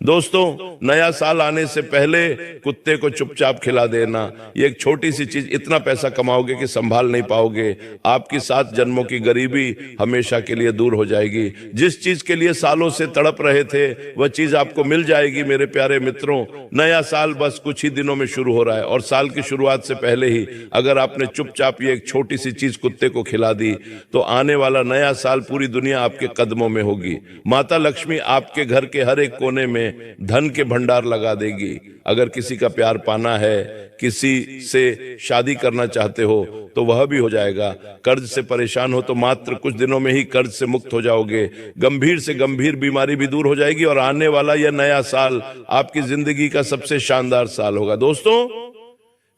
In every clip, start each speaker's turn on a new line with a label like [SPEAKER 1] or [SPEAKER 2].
[SPEAKER 1] दोस्तों, नया साल आने से पहले कुत्ते को चुपचाप खिला देना, ये एक छोटी सी चीज, इतना पैसा कमाओगे कि संभाल नहीं पाओगे। आपकी 7 जन्मों की गरीबी हमेशा के लिए दूर हो जाएगी। जिस चीज के लिए सालों से तड़प रहे थे वह चीज आपको मिल जाएगी। मेरे प्यारे मित्रों, नया साल बस कुछ ही दिनों में शुरू हो रहा है और साल की शुरुआत से पहले ही अगर आपने चुपचाप ये एक छोटी सी चीज कुत्ते को खिला दी तो आने वाला नया साल पूरी दुनिया आपके कदमों में होगी। माता लक्ष्मी आपके घर के हर एक कोने में धन के भंडार लगा देगी। अगर किसी का प्यार पाना है, किसी से शादी करना चाहते हो तो वह भी हो जाएगा। कर्ज से परेशान हो तो मात्र कुछ दिनों में ही कर्ज से मुक्त हो जाओगे। गंभीर से गंभीर बीमारी भी दूर हो जाएगी और आने वाला यह नया साल आपकी जिंदगी का सबसे शानदार साल होगा। दोस्तों,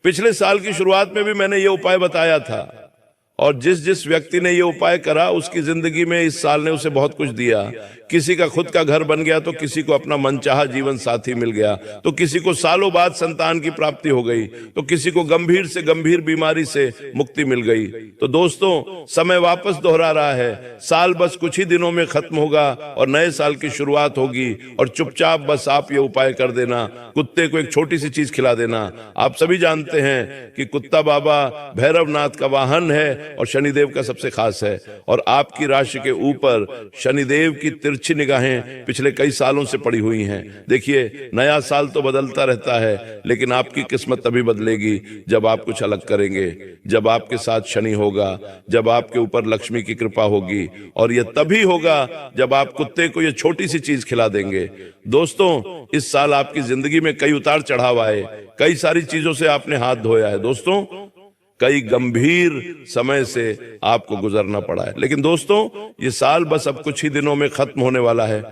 [SPEAKER 1] पिछले साल की शुरुआत में भी मैंने ये उपाय बताया था और जिस जिस व्यक्ति ने ये उपाय करा उसकी जिंदगी में इस साल ने उसे बहुत कुछ दिया। किसी का खुद का घर बन गया तो किसी को अपना मनचाहा जीवन साथी मिल गया, तो किसी को सालों बाद संतान की प्राप्ति हो गई, तो किसी को गंभीर से गंभीर बीमारी से मुक्ति मिल गई। तो दोस्तों, समय वापस दोहरा रहा है। साल बस कुछ ही दिनों में खत्म होगा और नए साल की शुरुआत होगी और चुपचाप बस आप ये उपाय कर देना, कुत्ते को एक छोटी सी चीज खिला देना। आप सभी जानते हैं कि कुत्ता बाबा भैरवनाथ का वाहन है और शनिदेव का सबसे खास है और आपकी राशि के ऊपर शनिदेव की तिरछी निगाहें पिछले कई सालों से पड़ी हुई हैं। देखिए, नया साल तो बदलता रहता है लेकिन आपकी किस्मत तभी बदलेगी जब आप कुछ अलग करेंगे, जब आपके साथ शनि होगा, जब आपके ऊपर लक्ष्मी की कृपा होगी और यह तभी होगा जब आप कुत्ते को यह छोटी सी चीज खिला देंगे। दोस्तों, इस साल आपकी जिंदगी में कई उतार चढ़ाव आए, कई सारी चीजों से आपने हाथ धोया है। दोस्तों, कई गंभीर समय से आपको गुजरना पड़ा है, लेकिन दोस्तों ये साल बस अब कुछ ही दिनों में खत्म होने वाला है।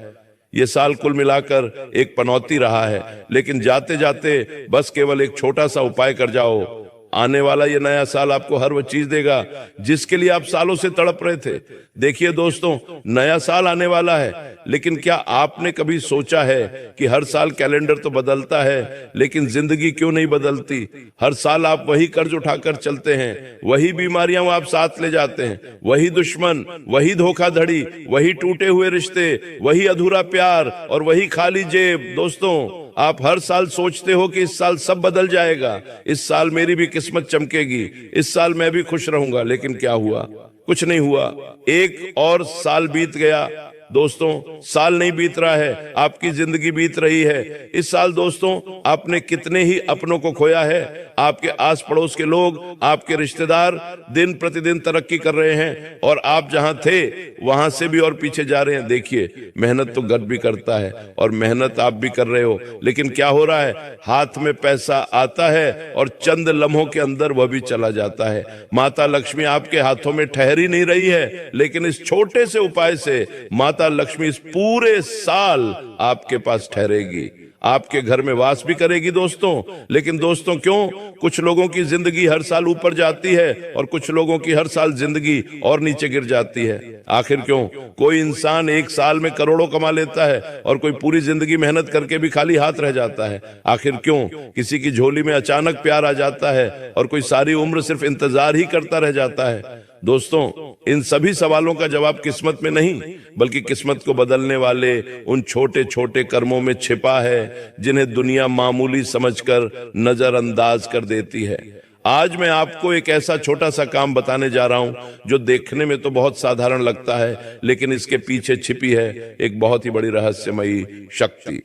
[SPEAKER 1] ये साल कुल मिलाकर एक पनौती रहा है, लेकिन जाते जाते बस केवल एक छोटा सा उपाय कर जाओ। आने वाला ये नया साल आपको हर वो चीज देगा जिसके लिए आप सालों से तड़प रहे थे। देखिए दोस्तों, नया साल आने वाला है, लेकिन क्या आपने कभी सोचा है कि हर साल कैलेंडर तो बदलता है लेकिन जिंदगी क्यों नहीं बदलती? हर साल आप वही कर्ज उठाकर चलते हैं, वही बीमारियां आप साथ ले जाते हैं, वही दुश्मन, वही धोखाधड़ी, वही टूटे हुए रिश्ते, वही अधूरा प्यार और वही खाली जेब। दोस्तों, आप हर साल सोचते हो कि इस साल सब बदल जाएगा, इस साल मेरी भी किस्मत चमकेगी, इस साल मैं भी खुश रहूंगा, लेकिन क्या हुआ? कुछ नहीं हुआ। एक और साल बीत गया। दोस्तों, साल नहीं बीत रहा है, आपकी जिंदगी बीत रही है। इस साल दोस्तों आपने कितने ही अपनों को खोया है। आपके आस पड़ोस के लोग, आपके रिश्तेदार दिन प्रतिदिन तरक्की कर रहे हैं और आप जहां थे वहां से भी और पीछे जा रहे हैं। देखिए, मेहनत तो गद भी करता है और मेहनत आप भी कर रहे हो, लेकिन क्या हो रहा है? हाथ में पैसा आता है और चंद लम्हों के अंदर वह भी चला जाता है। माता लक्ष्मी आपके हाथों में ठहरी नहीं रही है, लेकिन इस छोटे से उपाय से माता लक्ष्मी इस पूरे साल आपके पास ठहरेगी, आपके घर में वास भी करेगी। दोस्तों, लेकिन दोस्तों क्यों कुछ लोगों की जिंदगी हर साल ऊपर जाती है और कुछ लोगों की हर साल जिंदगी और नीचे गिर जाती है? आखिर क्यों? कोई इंसान एक साल में करोड़ों कमा लेता है और कोई पूरी जिंदगी मेहनत करके भी खाली हाथ रह जाता है। आखिर क्यों? किसी की झोली में अचानक प्यार आ जाता है और कोई सारी उम्र सिर्फ इंतजार ही करता रह जाता है। दोस्तों, इन सभी सवालों का जवाब किस्मत में नहीं बल्कि किस्मत को बदलने वाले उन छोटे छोटे कर्मों में छिपा है जिन्हें दुनिया मामूली समझकर नजरअंदाज कर देती है। आज मैं आपको एक ऐसा छोटा सा काम बताने जा रहा हूं जो देखने में तो बहुत साधारण लगता है, लेकिन इसके पीछे छिपी है एक बहुत ही बड़ी रहस्यमयी शक्ति।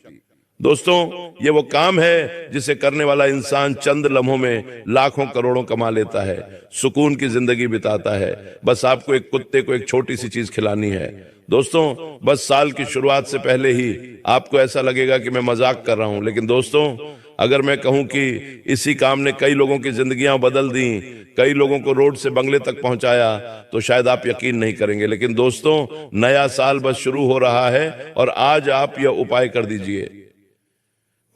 [SPEAKER 1] दोस्तों, ये वो काम है जिसे करने वाला इंसान चंद लम्हों में लाखों करोड़ों कमा लेता है, सुकून की जिंदगी बिताता है। बस आपको एक कुत्ते को एक छोटी सी चीज खिलानी है। दोस्तों, बस साल की शुरुआत से पहले ही आपको ऐसा लगेगा कि मैं मजाक कर रहा हूं, लेकिन दोस्तों अगर मैं कहूं कि इसी काम ने कई लोगों की जिंदगियां बदल दी, कई लोगों को रोड से बंगले तक पहुंचाया, तो शायद आप यकीन नहीं करेंगे। लेकिन दोस्तों, नया साल बस शुरू हो रहा है और आज आप यह उपाय कर दीजिए,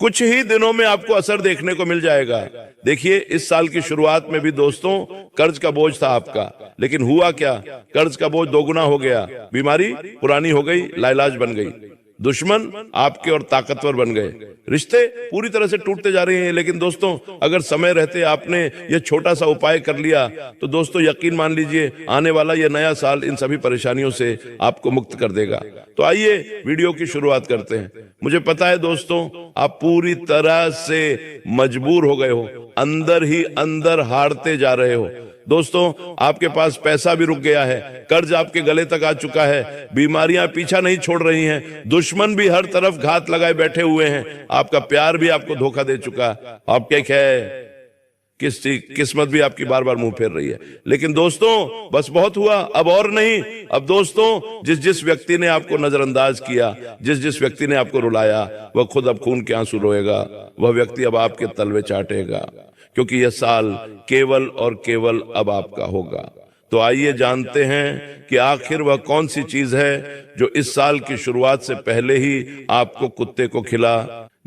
[SPEAKER 1] कुछ ही दिनों में आपको असर देखने को मिल जाएगा। देखिए, इस साल की शुरुआत में भी दोस्तों कर्ज का बोझ था आपका, लेकिन हुआ क्या? कर्ज का बोझ दोगुना हो गया, बीमारी पुरानी हो गई, लाइलाज बन गई। दुश्मन आपके और ताकतवर बन गए, रिश्ते पूरी तरह से टूटते जा रहे हैं। लेकिन दोस्तों, अगर समय रहते आपने ये छोटा सा उपाय कर लिया तो दोस्तों यकीन मान लीजिए आने वाला ये नया साल इन सभी परेशानियों से आपको मुक्त कर देगा। तो आइए वीडियो की शुरुआत करते हैं। मुझे पता है दोस्तों, आप पूरी तरह से मजबूर हो गए हो, अंदर ही अंदर हारते जा रहे हो। दोस्तों, आपके पास पैसा भी रुक गया है, कर्ज आपके गले तक आ चुका है, बीमारियां पीछा नहीं छोड़ रही हैं, दुश्मन भी हर तरफ घात लगाए बैठे हुए हैं, आपका प्यार भी आपको धोखा दे चुका, आपके है किस्मत भी आपकी बार बार मुंह फेर रही है। लेकिन दोस्तों, बस बहुत हुआ, अब और नहीं। अब दोस्तों, जिस जिस व्यक्ति ने आपको नजरअंदाज किया, जिस जिस व्यक्ति ने आपको रुलाया, वह खुद अब खून के आंसू रोएगा, वह व्यक्ति अब आपके तलवे चाटेगा, क्योंकि यह साल केवल और केवल अब आपका होगा। तो आइए जानते हैं कि आखिर वह कौन सी चीज है जो इस साल की शुरुआत से पहले ही आपको कुत्ते को खिला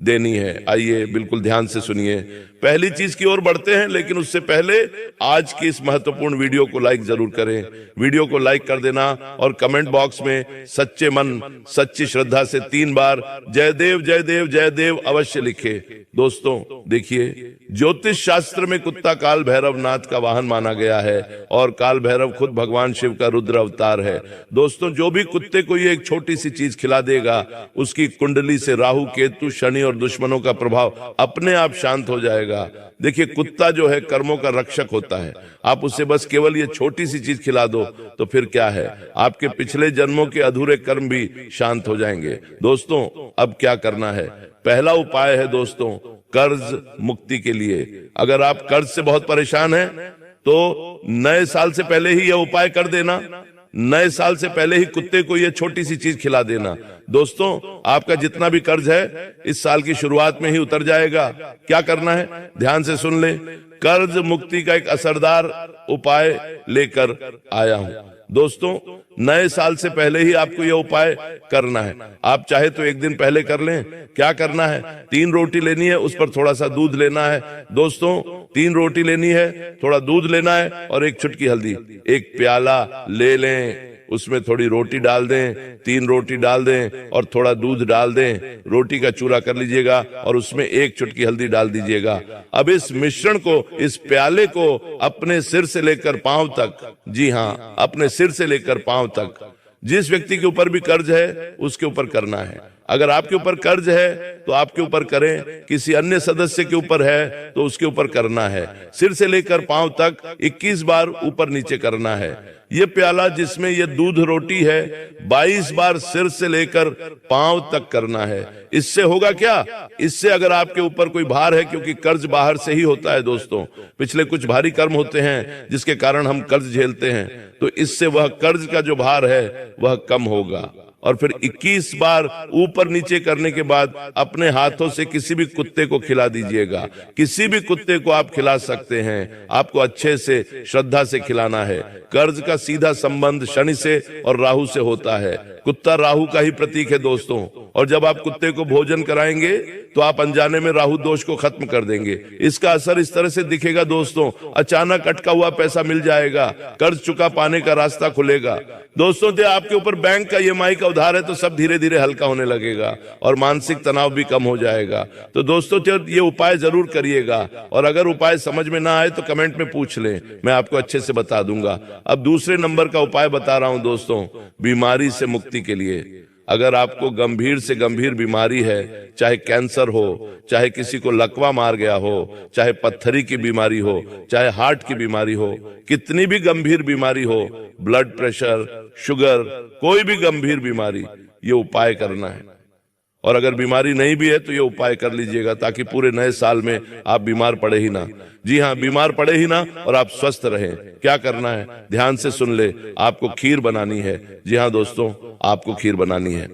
[SPEAKER 1] देनी है। आइए बिल्कुल ध्यान से सुनिए। पहली चीज की ओर बढ़ते हैं, लेकिन उससे पहले आज की इस महत्वपूर्ण वीडियो को लाइक जरूर करें। वीडियो को लाइक कर देना और कमेंट बॉक्स में सच्चे मन सच्ची श्रद्धा से 3 बार जय देव जय देव जय देव अवश्य लिखे। दोस्तों देखिए, ज्योतिष शास्त्र में कुत्ता काल भैरव नाथ का वाहन माना गया है और काल भैरव खुद भगवान शिव का रुद्र अवतार है। दोस्तों, जो भी कुत्ते को ये एक छोटी सी चीज खिला देगा, उसकी कुंडली से राहु केतु शनि और दुश्मनों का प्रभाव अपने आप शांत हो जाएगा। देखिए, कुत्ता जो है कर्मों का रक्षक होता है। आप उसे बस केवल ये छोटी सी चीज खिला दो तो फिर क्या है, आपके पिछले जन्मों के अधूरे कर्म भी शांत हो जाएंगे। दोस्तों, अब क्या करना है? पहला उपाय है दोस्तों, कर्ज मुक्ति के लिए। अगर आप कर्ज से बहुत परेशान हैं तो नए साल से पहले ही यह उपाय कर देना। नए साल से पहले ही कुत्ते को यह छोटी सी चीज खिला देना। दोस्तों, आपका जितना भी कर्ज है इस साल की शुरुआत में ही उतर जाएगा। क्या करना है, ध्यान से सुन ले। कर्ज मुक्ति का एक असरदार उपाय लेकर आया हूं। दोस्तों, नए साल से पहले ही आपको यह उपाय करना है। आप चाहे तो एक दिन पहले कर लें। क्या करना है? 3 रोटी लेनी है, उस पर थोड़ा सा दूध लेना है। दोस्तों, 3 रोटी लेनी है, थोड़ा दूध लेना है और 1 चुटकी हल्दी। 1 प्याला ले लें, उसमें थोड़ी रोटी डाल दें, 3 रोटी डाल दें और थोड़ा दूध डाल दें। रोटी का चूरा कर लीजिएगा और उसमें 1 चुटकी हल्दी डाल दीजिएगा। अब इस मिश्रण को, इस प्याले को अपने सिर से लेकर पांव तक, जी हाँ, अपने सिर से लेकर पांव तक, जिस व्यक्ति के ऊपर भी कर्ज है उसके ऊपर करना है। अगर आपके ऊपर कर्ज है तो आपके ऊपर करें, किसी अन्य सदस्य के ऊपर है तो उसके ऊपर करना है। सिर से लेकर पांव तक 21 बार ऊपर नीचे करना है। ये प्याला जिसमें ये दूध रोटी है 22 बार सिर से लेकर पांव तक करना है। इससे होगा क्या? इससे अगर आपके ऊपर कोई भार है, क्योंकि कर्ज बाहर से ही होता है दोस्तों, पिछले कुछ भारी कर्म होते हैं जिसके कारण हम कर्ज झेलते हैं, तो इससे वह कर्ज का जो भार है वह कम होगा। और फिर 21 बार ऊपर नीचे करने के बाद अपने हाथों से किसी भी कुत्ते को खिला दीजिएगा। किसी भी कुत्ते को आप खिला सकते हैं, आपको अच्छे से श्रद्धा से खिलाना है। कर्ज का सीधा संबंध शनि से और राहु से होता है। कुत्ता राहु का ही प्रतीक है दोस्तों, और जब आप कुत्ते को भोजन कराएंगे तो आप अनजाने में राहु दोष को खत्म कर देंगे। इसका असर इस तरह से दिखेगा दोस्तों, अचानक अटका हुआ पैसा मिल जाएगा, कर्ज चुका पाने का रास्ता खुलेगा। दोस्तों, तो आपके ऊपर बैंक का EMI का उधार है तो सब धीरे धीरे हल्का होने लगेगा और मानसिक तनाव भी कम हो जाएगा। तो दोस्तों, ये उपाय जरूर करिएगा, और अगर उपाय समझ में ना आए तो कमेंट में पूछ लें, मैं आपको अच्छे से बता दूंगा। अब दूसरे नंबर का उपाय बता रहा हूं दोस्तों, बीमारी से मुक्ति के लिए। अगर आपको गंभीर से गंभीर बीमारी है, चाहे कैंसर हो, चाहे किसी को लकवा मार गया हो, चाहे पत्थरी की बीमारी हो, चाहे हार्ट की बीमारी हो, कितनी भी गंभीर बीमारी हो, ब्लड प्रेशर, शुगर, कोई भी गंभीर बीमारी, ये उपाय करना है। और अगर बीमारी नहीं भी है तो ये उपाय कर लीजिएगा, ताकि पूरे नए साल में आप बीमार पड़े ही ना। जी हाँ, बीमार पड़े ही ना और आप स्वस्थ रहें। क्या करना है, ध्यान से सुन ले। आपको खीर बनानी है। जी हाँ दोस्तों, आपको खीर बनानी है,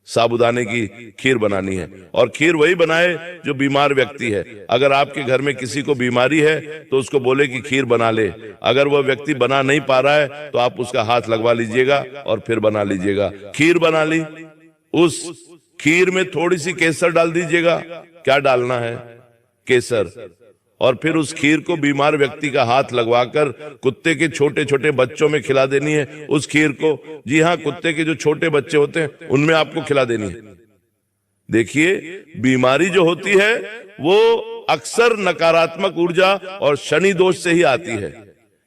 [SPEAKER 1] साबूदाने की खीर बनानी है। और खीर वही बनाए जो बीमार व्यक्ति है। अगर आपके घर में किसी को बीमारी है तो उसको बोले कि खीर बना ले। अगर वह व्यक्ति बना नहीं पा रहा है तो आप उसका हाथ लगवा लीजिएगा और फिर बना लीजिएगा। खीर बना ली, उस खीर में थोड़ी सी केसर डाल दीजिएगा। क्या डालना है? केसर। और फिर उस खीर को बीमार व्यक्ति का हाथ लगवाकर कुत्ते के छोटे छोटे बच्चों में खिला देनी है उस खीर को। जी हाँ, कुत्ते के जो छोटे बच्चे होते हैं उनमें आपको खिला देनी है। देखिए, बीमारी जो होती है वो अक्सर नकारात्मक ऊर्जा और शनि दोष से ही आती है।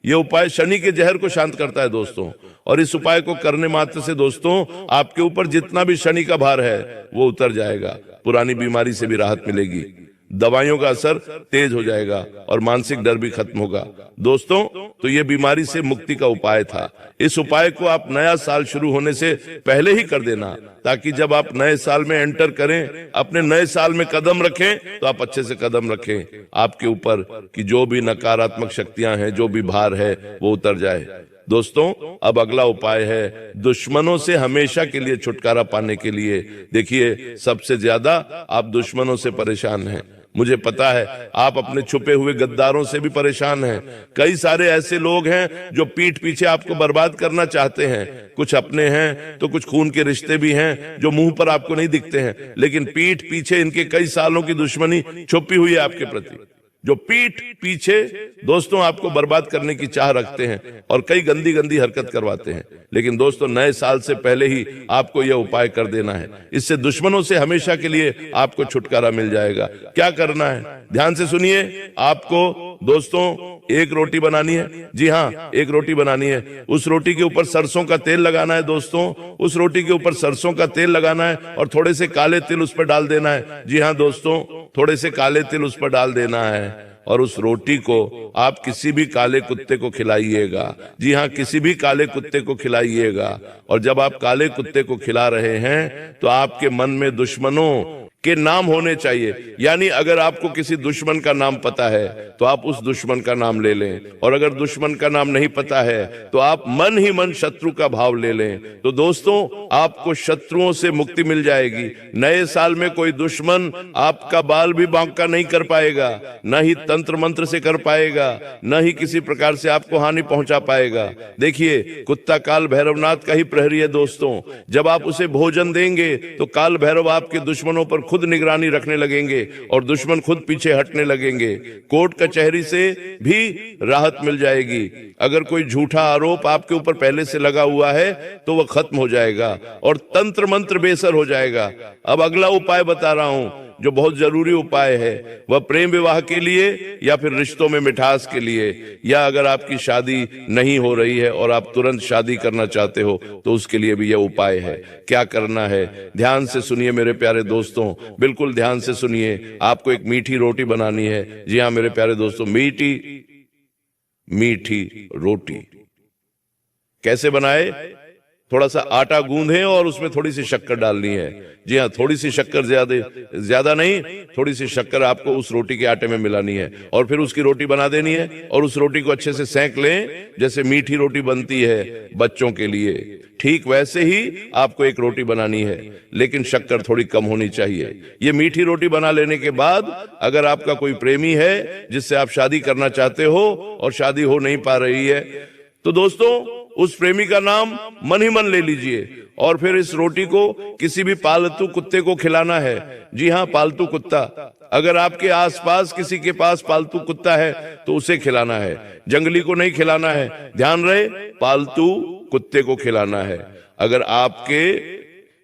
[SPEAKER 1] ये उपाय शनि के जहर को शांत करता है दोस्तों, और इस उपाय को करने मात्र से दोस्तों आपके ऊपर जितना भी शनि का भार है वो उतर जाएगा, पुरानी बीमारी से भी राहत मिलेगी, दवाइयों का असर तेज हो जाएगा और मानसिक डर भी खत्म होगा। दोस्तों, तो ये बीमारी से मुक्ति का उपाय था। इस उपाय को आप नया साल शुरू होने से पहले ही कर देना, ताकि जब आप नए साल में एंटर करें, अपने नए साल में कदम रखें, तो आप अच्छे से कदम रखें, आपके ऊपर कि जो भी नकारात्मक शक्तियां हैं, जो भी भार है वो उतर जाए। दोस्तों, अब अगला उपाय है दुश्मनों से हमेशा के लिए छुटकारा पाने के लिए। देखिए, सबसे ज्यादा आप दुश्मनों से परेशान हैं, मुझे पता है। आप अपने छुपे हुए गद्दारों से भी परेशान हैं। कई सारे ऐसे लोग हैं जो पीठ पीछे आपको बर्बाद करना चाहते हैं। कुछ अपने हैं तो कुछ खून के रिश्ते भी हैं जो मुंह पर आपको नहीं दिखते हैं, लेकिन पीठ पीछे इनके कई सालों की दुश्मनी छुपी हुई है आपके प्रति, जो पीठ पीछे दोस्तों आपको बर्बाद करने की चाह रखते हैं और कई गंदी गंदी हरकत करवाते हैं। लेकिन दोस्तों, नए साल से पहले ही आपको यह उपाय कर देना है, इससे दुश्मनों से हमेशा के लिए आपको छुटकारा मिल जाएगा। क्या करना है, ध्यान से सुनिए। आपको दोस्तों एक रोटी बनानी है। जी हाँ, एक रोटी बनानी है। उस रोटी के ऊपर सरसों का तेल लगाना है दोस्तों, उस रोटी के ऊपर सरसों का तेल लगाना है और थोड़े से काले तिल उस पर डाल देना है। जी हाँ दोस्तों, थोड़े से काले तिल उस पर डाल देना है और उस रोटी को आप किसी भी काले कुत्ते को खिलाइएगा। जी हाँ, किसी भी काले कुत्ते को खिलाइएगा। और जब आप काले कुत्ते को खिला रहे हैं तो आपके मन में दुश्मनों के नाम होने चाहिए। यानी अगर आपको किसी दुश्मन का नाम पता है तो आप उस दुश्मन का नाम ले लें, और अगर दुश्मन का नाम नहीं पता है तो आप मन ही मन शत्रु का भाव ले लें। तो दोस्तों, आपको शत्रुओं से मुक्ति मिल जाएगी। नए साल में कोई दुश्मन आपका बाल भी बांका नहीं कर पाएगा, न ही तंत्र मंत्र से कर पाएगा, न ही किसी प्रकार से आपको हानि पहुंचा पाएगा। देखिए, कुत्ता काल भैरवनाथ का ही प्रहरी है दोस्तों। जब आप उसे भोजन देंगे तो काल भैरव आपके दुश्मनों पर खुद निगरानी रखने लगेंगे और दुश्मन खुद पीछे हटने लगेंगे। कोर्ट कचहरी से भी राहत मिल जाएगी। अगर कोई झूठा आरोप आपके ऊपर पहले से लगा हुआ है तो वह खत्म हो जाएगा और तंत्र मंत्र बेसर हो जाएगा। अब अगला उपाय बता रहा हूं जो बहुत जरूरी उपाय है, वह प्रेम विवाह के लिए या फिर रिश्तों में मिठास के लिए, या अगर आपकी शादी नहीं हो रही है और आप तुरंत शादी करना चाहते हो तो उसके लिए भी यह उपाय है। क्या करना है, ध्यान से सुनिए मेरे प्यारे दोस्तों, बिल्कुल ध्यान से सुनिए। आपको एक मीठी रोटी बनानी है। जी हाँ मेरे प्यारे दोस्तों, मीठी रोटी कैसे बनाए? थोड़ा सा आटा गूंदें और उसमें थोड़ी सी शक्कर डालनी है। जी हाँ, थोड़ी सी शक्कर, ज्यादा नहीं, थोड़ी सी शक्कर आपको उस रोटी के आटे में मिलानी है और फिर उसकी रोटी बना देनी है और उस रोटी को अच्छे से सेंक लें। जैसे मीठी रोटी बनती है बच्चों के लिए, ठीक वैसे ही आपको एक रोटी बनानी है, लेकिन शक्कर थोड़ी कम होनी चाहिए। ये मीठी रोटी बना लेने के बाद अगर आपका कोई प्रेमी है जिससे आप शादी करना चाहते हो और शादी हो नहीं पा रही है, तो दोस्तों उस प्रेमी का नाम मन ही मन ले लीजिए और फिर इस रोटी को किसी भी पालतू कुत्ते को खिलाना है। जी हाँ, पालतू कुत्ता। अगर आपके आसपास किसी के पास पालतू कुत्ता है तो उसे खिलाना है, जंगली को नहीं खिलाना है। ध्यान रहे, पालतू कुत्ते को खिलाना है। अगर आपके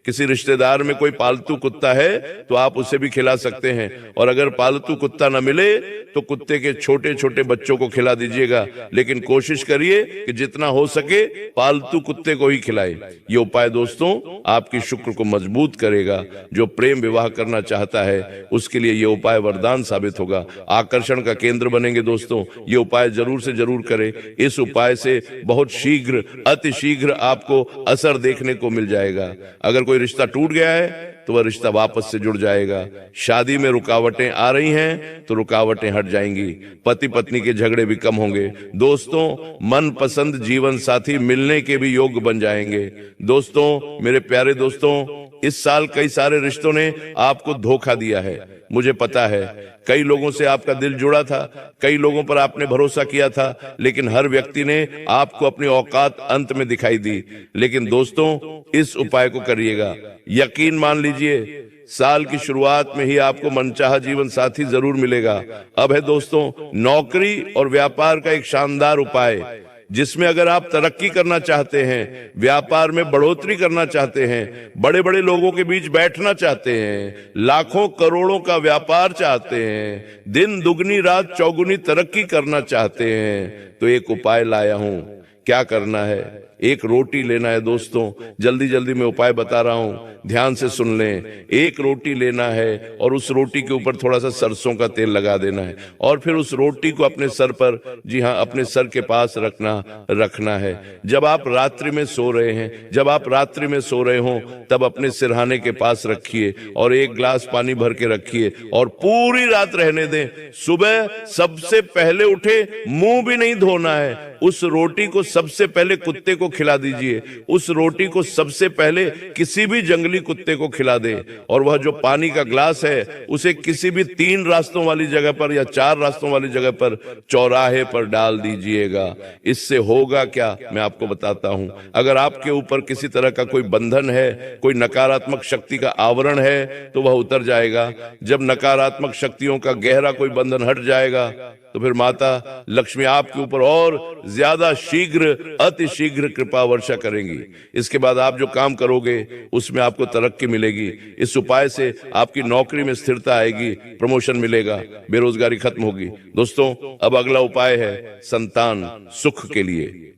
[SPEAKER 1] किसी रिश्तेदार में कोई पालतू कुत्ता है तो आप उसे भी खिला सकते हैं, और अगर पालतू कुत्ता न मिले तो कुत्ते के छोटे छोटे बच्चों को खिला दीजिएगा, लेकिन कोशिश करिए कि जितना हो सके पालतू कुत्ते को ही खिलाए। ये उपाय दोस्तों आपकी शुक्र को मजबूत करेगा। जो प्रेम विवाह करना चाहता है उसके लिए ये उपाय वरदान साबित होगा, आकर्षण का केंद्र बनेंगे। दोस्तों ये उपाय जरूर से जरूर करें। इस उपाय से बहुत शीघ्र, अति शीघ्र आपको असर देखने को मिल जाएगा। अगर कोई रिश्ता टूट गया है तो वह रिश्ता वापस से जुड़ जाएगा। शादी में रुकावटें आ रही हैं तो रुकावटें हट जाएंगी। पति पत्नी के झगड़े भी कम होंगे। दोस्तों मनपसंद जीवन साथी मिलने के भी योग्य बन जाएंगे। दोस्तों, मेरे प्यारे दोस्तों, इस साल कई सारे रिश्तों ने आपको धोखा दिया है, मुझे पता है। कई लोगों से आपका दिल जुड़ा था, कई लोगों पर आपने भरोसा किया था, लेकिन हर व्यक्ति ने आपको अपनी औकात अंत में दिखाई दी। लेकिन दोस्तों इस उपाय को करिएगा, यकीन मान लीजिए साल की शुरुआत में ही आपको मनचाहा जीवन साथी जरूर मिलेगा। अब है दोस्तों नौकरी और व्यापार का एक शानदार उपाय, जिसमें अगर आप तरक्की करना चाहते हैं, व्यापार में बढ़ोतरी करना चाहते हैं, बड़े बड़े लोगों के बीच बैठना चाहते हैं, लाखों करोड़ों का व्यापार चाहते हैं, दिन दुगनी रात चौगुनी तरक्की करना चाहते हैं, तो एक उपाय लाया हूं। क्या करना है? एक रोटी लेना है दोस्तों। जल्दी जल्दी मैं उपाय बता रहा हूं, ध्यान से सुन लें। एक रोटी लेना है और उस रोटी के ऊपर थोड़ा सा सरसों का तेल लगा देना है और फिर उस रोटी को अपने सर पर, जी हाँ, अपने सर के पास रखना है। जब आप रात्रि में सो रहे हैं, जब आप रात्रि में सो रहे हो, तब अपने सिरहाने के पास रखिए और एक गिलास पानी भर के रखिए और पूरी रात रहने दें। सुबह सबसे पहले उठे, मुंह भी नहीं धोना है, उस रोटी को सबसे पहले कुत्ते को खिला दीजिए। उस रोटी को सबसे पहले किसी भी जंगली कुत्ते को खिला दे और वह जो पानी का ग्लास है उसे किसी भी 3 रास्तों वाली जगह पर या 4 रास्तों वाली जगह पर चौराहे पर डाल दीजिएगा। इससे होगा क्या, मैं आपको बताता हूं। अगर आपके ऊपर किसी तरह का कोई बंधन है, कोई नकारात्मक शक्ति का आवरण है, तो वह उतर जाएगा। जब नकारात्मक शक्तियों का गहरा कोई बंधन हट जाएगा तो फिर माता लक्ष्मी आपके ऊपर और ज्यादा शीघ्र, अति शीघ्र कृपा वर्षा करेंगी। इसके बाद आप जो काम करोगे उसमें आपको तरक्की मिलेगी। इस उपाय से आपकी नौकरी में स्थिरता आएगी, प्रमोशन मिलेगा, बेरोजगारी खत्म होगी। दोस्तों अब अगला उपाय है संतान सुख के लिए।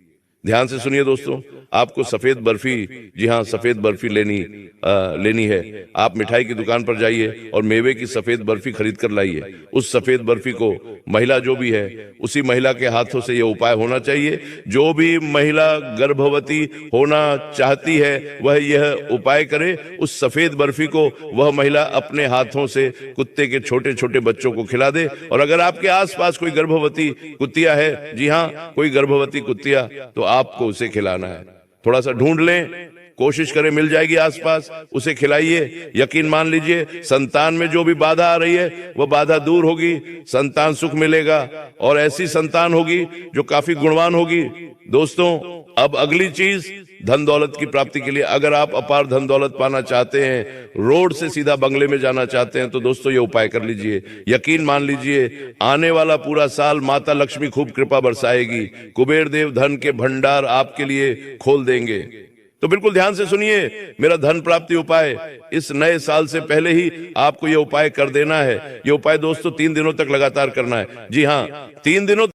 [SPEAKER 1] ध्यान से सुनिए दोस्तों, आपको सफेद बर्फी, जी हाँ सफेद बर्फी लेनी है। आप मिठाई की दुकान पर जाइए और मेवे की सफेद बर्फी खरीद कर लाइए। उस सफेद बर्फी को महिला जो भी है, उसी महिला के हाथों से यह उपाय होना चाहिए। जो भी महिला गर्भवती होना चाहती है वह यह उपाय करे। उस सफेद बर्फी को वह महिला अपने हाथों से कुत्ते के छोटे छोटे बच्चों को खिला दे। और अगर आपके आसपास कोई गर्भवती कुत्तिया है, जी हाँ कोई गर्भवती कुत्तिया, तो आपको उसे खिलाना है। थोड़ा सा ढूंढ लें, कोशिश करें, मिल जाएगी आसपास, उसे खिलाइए। यकीन मान लीजिए संतान में जो भी बाधा आ रही है वह बाधा दूर होगी, संतान सुख मिलेगा और ऐसी संतान होगी जो काफी गुणवान होगी। दोस्तों अब अगली चीज धन दौलत की प्राप्ति के लिए, अगर आप अपार धन दौलत पाना चाहते हैं, रोड से सीधा बंगले में जाना चाहते हैं, तो दोस्तों ये उपाय कर लीजिए। यकीन मान लीजिए आने वाला पूरा साल माता लक्ष्मी खूब कृपा बरसाएगी, कुबेर देव धन के भंडार आपके लिए खोल देंगे। तो बिल्कुल ध्यान से सुनिए मेरा धन प्राप्ति उपाय। इस नए साल से पहले ही आपको यह उपाय कर देना है। यह उपाय दोस्तों 3 दिनों तक लगातार करना है। जी हाँ 3 दिनों